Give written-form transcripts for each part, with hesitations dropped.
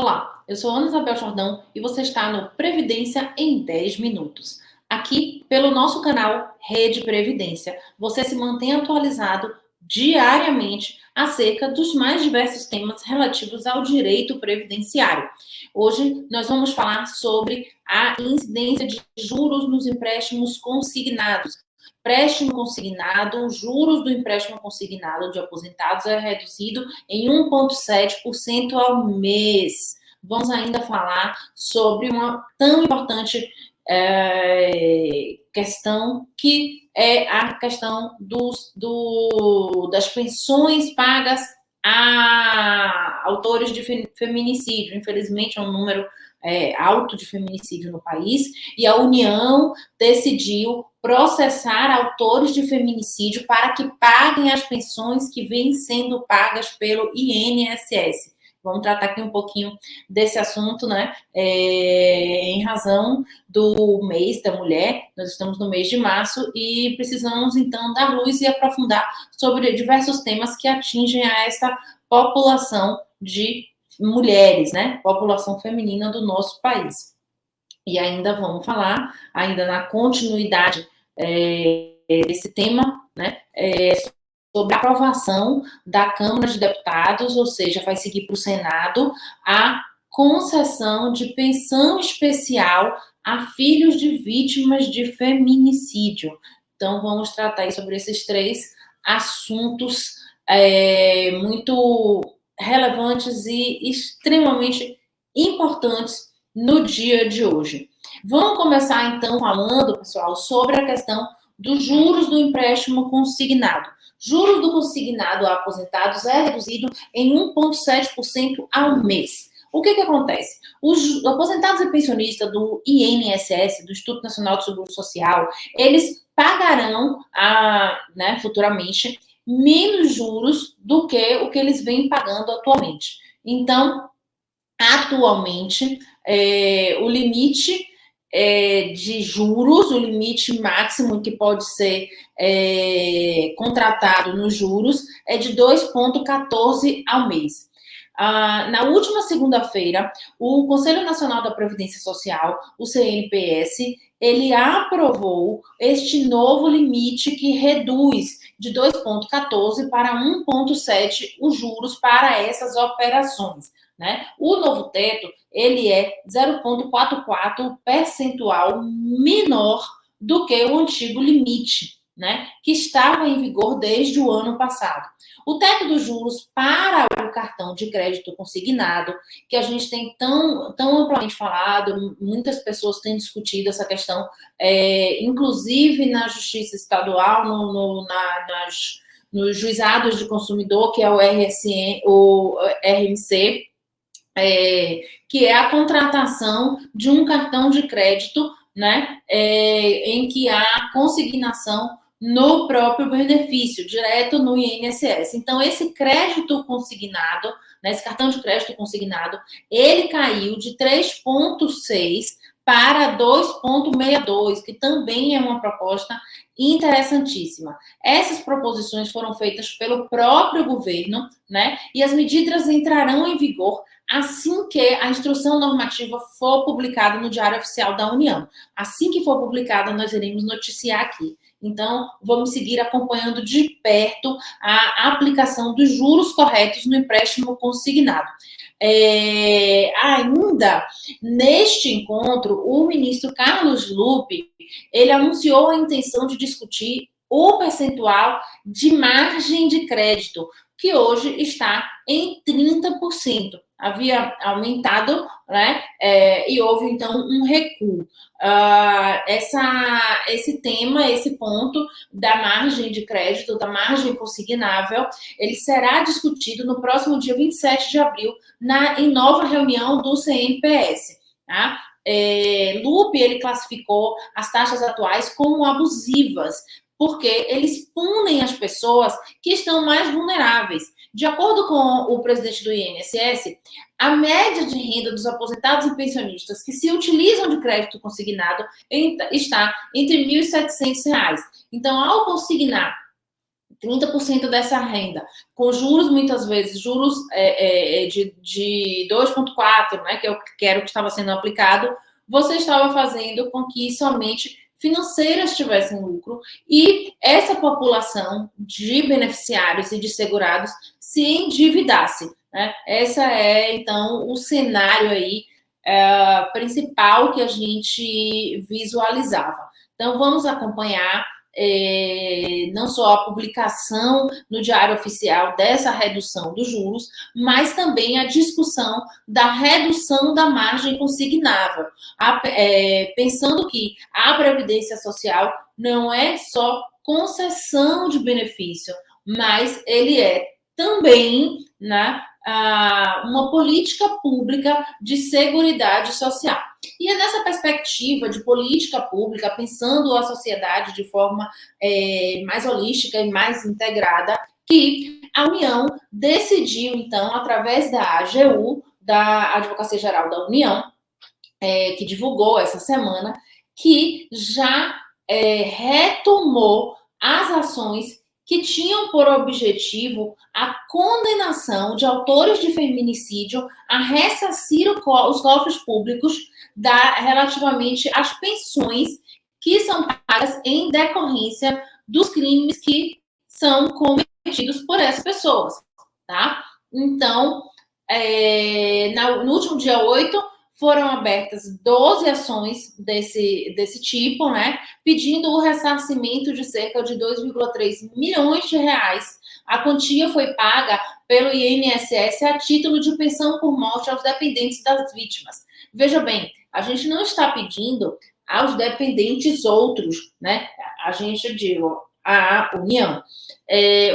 Olá, eu sou Ana Isabel Jordão e você está no Previdência em 10 minutos. Aqui, pelo nosso canal Rede Previdência, você se mantém atualizado diariamente acerca dos mais diversos temas relativos ao direito previdenciário. Hoje nós vamos falar sobre a incidência de juros nos empréstimos consignados. Empréstimo consignado, os juros do empréstimo consignado de aposentados é reduzido em 1,7% ao mês. Vamos ainda falar sobre uma tão importante questão que é a questão das pensões pagas a autores de feminicídio. Infelizmente, é um número alto de feminicídio no país, e a União decidiu processar autores de feminicídio para que paguem as pensões que vêm sendo pagas pelo INSS. Vamos tratar aqui um pouquinho desse assunto, né? Em razão do mês da mulher, nós estamos no mês de março e precisamos, então, dar luz e aprofundar sobre diversos temas que atingem a essa população de mulheres, né? População feminina do nosso país. E ainda vamos falar, ainda na continuidade desse tema, né? Sobre a aprovação da Câmara de Deputados, ou seja, vai seguir para o Senado, a concessão de pensão especial a filhos de vítimas de feminicídio. Então, vamos tratar aí sobre esses três assuntos muito relevantes e extremamente importantes no dia de hoje. Vamos começar, então, falando, pessoal, sobre a questão dos juros do empréstimo consignado. Juros do consignado a aposentados é reduzido em 1,7% ao mês. O que acontece? Os aposentados e pensionistas do INSS, do Instituto Nacional de Seguro Social, eles pagarão, futuramente, menos juros do que o que eles vêm pagando atualmente. Então, atualmente, o limite de juros, o limite máximo que pode ser contratado nos juros é de 2,14 ao mês. Na última segunda-feira, o Conselho Nacional da Previdência Social, o CNPS, ele aprovou este novo limite que reduz de 2,14 para 1,7 os juros para essas operações, né? O novo teto, ele é 0,44 percentual menor do que o antigo limite, né? Que estava em vigor desde o ano passado. O teto dos juros para o cartão de crédito consignado, que a gente tem tão amplamente falado, muitas pessoas têm discutido essa questão, inclusive na Justiça Estadual, nos juizados de consumidor, que é o RMC, que é a contratação de um cartão de crédito, né, em que há consignação no próprio benefício, direto no INSS. Então, esse crédito consignado, né, esse cartão de crédito consignado, ele caiu de 3,6 para 2,62, que também é uma proposta interessantíssima. Essas proposições foram feitas pelo próprio governo, né, e as medidas entrarão em vigor assim que a instrução normativa for publicada no Diário Oficial da União. Assim que for publicada, nós iremos noticiar aqui. Então, vamos seguir acompanhando de perto a aplicação dos juros corretos no empréstimo consignado. Ainda neste encontro, o ministro Carlos Lupe, ele anunciou a intenção de discutir o percentual de margem de crédito, que hoje está em 30%. Havia aumentado, né? E houve, então, um recuo. Esse tema, esse ponto da margem de crédito, da margem consignável, ele será discutido no próximo dia 27 de abril, em nova reunião do CNPS. Tá? Lupe, ele classificou as taxas atuais como abusivas, porque eles punem as pessoas que estão mais vulneráveis. De acordo com o presidente do INSS, a média de renda dos aposentados e pensionistas que se utilizam de crédito consignado está entre R$ 1.700. Então, ao consignar 30% dessa renda, com juros, muitas vezes, juros de 2,4, né, que era o que estava sendo aplicado, você estava fazendo com que somente financeiras tivessem lucro e essa população de beneficiários e de segurados se endividasse, né? Essa é, então, o cenário aí principal que a gente visualizava. Então, vamos acompanhar não só a publicação no Diário Oficial dessa redução dos juros, mas também a discussão da redução da margem consignável, pensando que a Previdência Social não é só concessão de benefício, mas ele é também, né, uma política pública de seguridade social. E é nessa perspectiva de política pública, pensando a sociedade de forma mais holística e mais integrada, que a União decidiu, então, através da AGU, da Advocacia Geral da União, que divulgou essa semana, que já retomou as ações que tinham por objetivo a condenação de autores de feminicídio a ressarcir os cofres públicos relativamente às pensões que são pagas em decorrência dos crimes que são cometidos por essas pessoas, tá? Então, no último dia 8, foram abertas 12 ações desse tipo, né, pedindo o ressarcimento de cerca de 2,3 milhões de reais. A quantia foi paga pelo INSS a título de pensão por morte aos dependentes das vítimas. Veja bem, a gente não está pedindo aos dependentes outros, né? A gente digo, a União.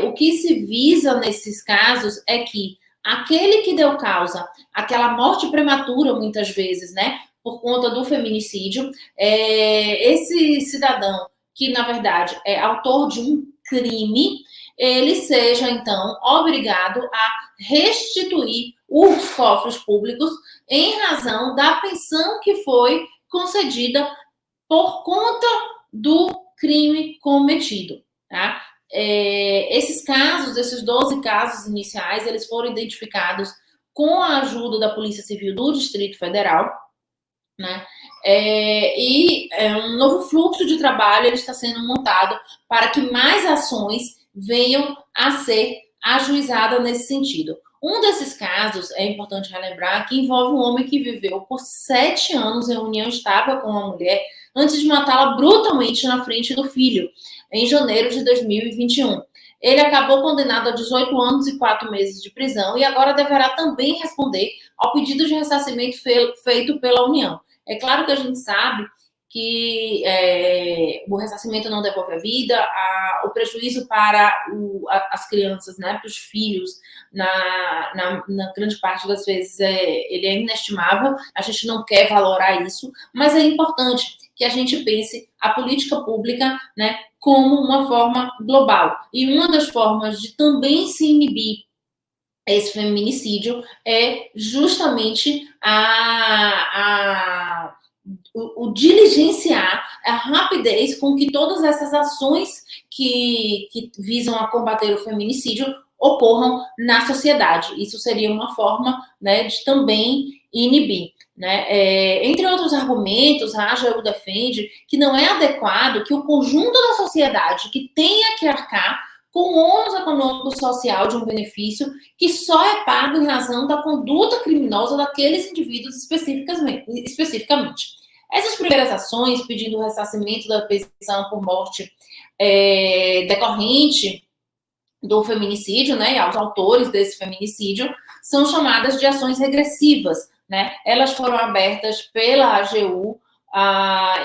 O que se visa nesses casos é que aquele que deu causa àquela morte prematura, muitas vezes, né, por conta do feminicídio, esse cidadão que, na verdade, é autor de um crime, ele seja, então, obrigado a restituir os cofres públicos em razão da pensão que foi concedida por conta do crime cometido, tá? Esses casos, esses 12 casos iniciais, eles foram identificados com a ajuda da Polícia Civil do Distrito Federal, né? Um novo fluxo de trabalho ele está sendo montado para que mais ações venham a ser ajuizadas nesse sentido. Um desses casos, é importante relembrar, que envolve um homem que viveu por 7 anos em união estável com uma mulher antes de matá-la brutalmente na frente do filho, em janeiro de 2021. Ele acabou condenado a 18 anos e 4 meses de prisão e agora deverá também responder ao pedido de ressarcimento feito pela União. É claro que a gente sabe que o ressarcimento não devolve a vida, o prejuízo para as crianças, né, para os filhos, na grande parte das vezes, ele é inestimável, a gente não quer valorar isso, mas é importante que a gente pense a política pública, né, como uma forma global. E uma das formas de também se inibir esse feminicídio é justamente o diligenciar a rapidez com que todas essas ações que visam a combater o feminicídio ocorram na sociedade. Isso seria uma forma, né, de também inibir. Né? Entre outros argumentos, a AGU defende que não é adequado que o conjunto da sociedade que tenha que arcar com o ônus econômico social de um benefício que só é pago em razão da conduta criminosa daqueles indivíduos especificamente. Essas primeiras ações, pedindo o ressarcimento da pensão por morte decorrente do feminicídio, né, e aos autores desse feminicídio, são chamadas de ações regressivas, né? Elas foram abertas pela AGU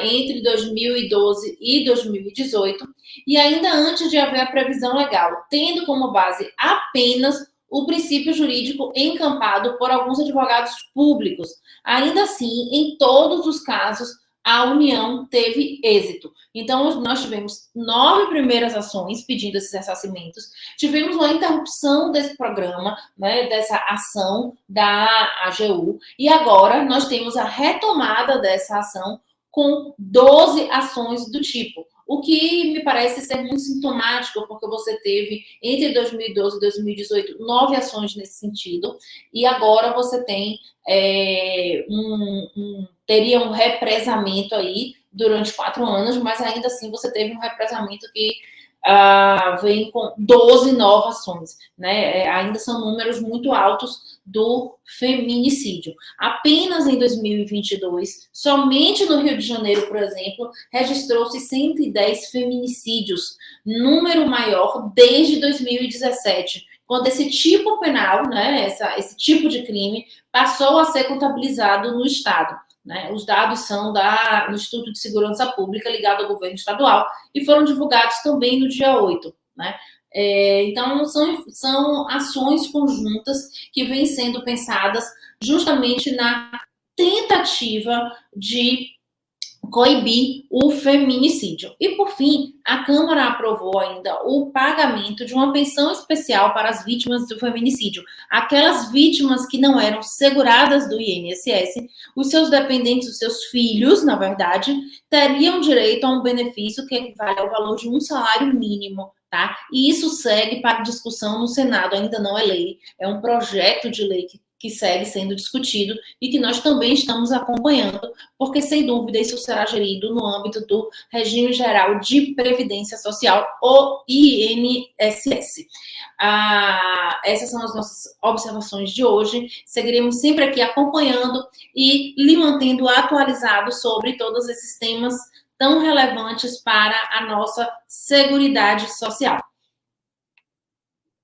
entre 2012 e 2018, e ainda antes de haver a previsão legal, tendo como base apenas o princípio jurídico encampado por alguns advogados públicos. Ainda assim, em todos os casos, a União teve êxito. Então, nós tivemos 9 primeiras ações pedindo esses ressarcimentos, tivemos uma interrupção desse programa, né, dessa ação da AGU, e agora nós temos a retomada dessa ação com 12 ações do tipo. o que me parece ser muito sintomático, porque você teve, entre 2012 e 2018, 9 ações nesse sentido, e agora você tem teria um represamento aí durante 4 anos, mas ainda assim você teve um represamento que vem com 12 novas ações, né? Ainda são números muito altos do feminicídio. Apenas em 2022, somente no Rio de Janeiro, por exemplo, registrou-se 110 feminicídios, número maior desde 2017, quando esse tipo penal, né, esse tipo de crime, passou a ser contabilizado no Estado. Né? Os dados são do Instituto de Segurança Pública, ligado ao governo estadual, e foram divulgados também no dia 8. Né? Então, são ações conjuntas que vêm sendo pensadas justamente na tentativa de coibir o feminicídio. E, por fim, a Câmara aprovou ainda o pagamento de uma pensão especial para as vítimas do feminicídio. Aquelas vítimas que não eram seguradas do INSS, os seus dependentes, os seus filhos, na verdade, teriam direito a um benefício que equivale ao valor de um salário mínimo. Tá? E isso segue para discussão no Senado, ainda não é lei, é um projeto de lei que segue sendo discutido e que nós também estamos acompanhando, porque, sem dúvida, isso será gerido no âmbito do Regime Geral de Previdência Social, o INSS. Essas são as nossas observações de hoje. Seguiremos sempre aqui acompanhando e lhe mantendo atualizado sobre todos esses temas tão relevantes para a nossa seguridade social.